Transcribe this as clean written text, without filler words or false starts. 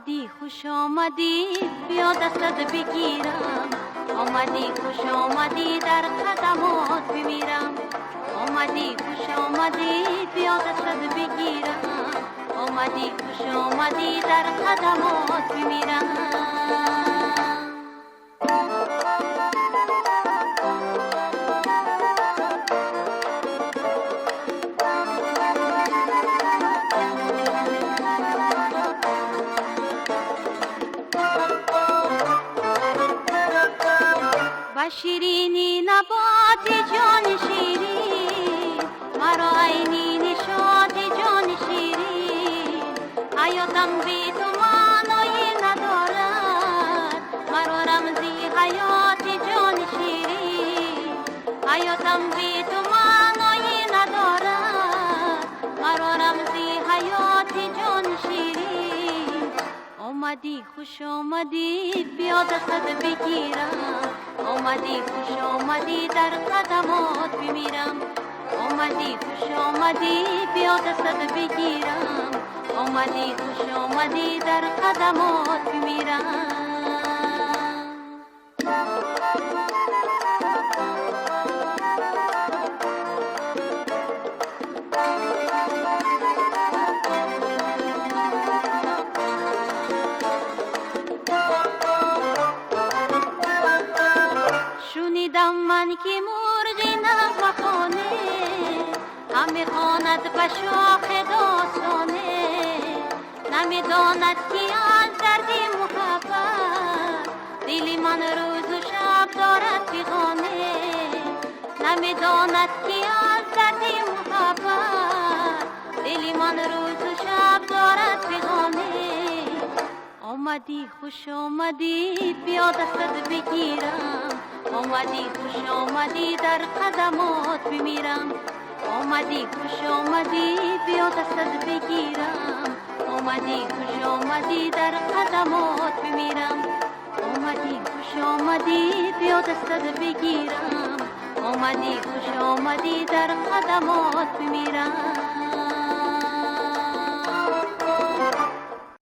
آمدی خوش آمدی بیا دستت بگیرم، آمدی خوش آمدی در قدمات بمیرم. آمدی خوش آمدی بیا دستت بگیرم، آمدی خوش آمدی در قدمات بمیرم. با شیرینی نبات جان شیرین، مرا عینی نشاط جان شیرین. حیاتم بی تو معنایی ندارد، مرا رمزی حیات جان شیرین. حیاتم بی تو معنایی ندارد، مرا رمزی حیات جان شیرین. آمدی خوش آمدی بیا دستت بگیرم، آمدی خوش آمدی در قدمات بمیرم. آمدی خوش آمدی بیا دستت بگیرم، آمدی خوش آمدی در قدمات بمیرم. شنیدم من که مرغی نفخانه، همه خواند به شاخ داستانه. نمیداند که از درد محبت دل من روز و شب دارد بیغانه. نمیداند که از درد محبت دل من روز و شب دارد بیغانه. آمدی خوش آمدی بیا دستت بگیرم، آمدی خوش آمدی در قدمات بمیرم. آمدی خوش آمدی بیا دستت بگیرم، آمدی خوش آمدی در قدمات بمیرم. آمدی خوش آمدی بیا دستت بگیرم، آمدی خوش آمدی در قدمات بمیرم.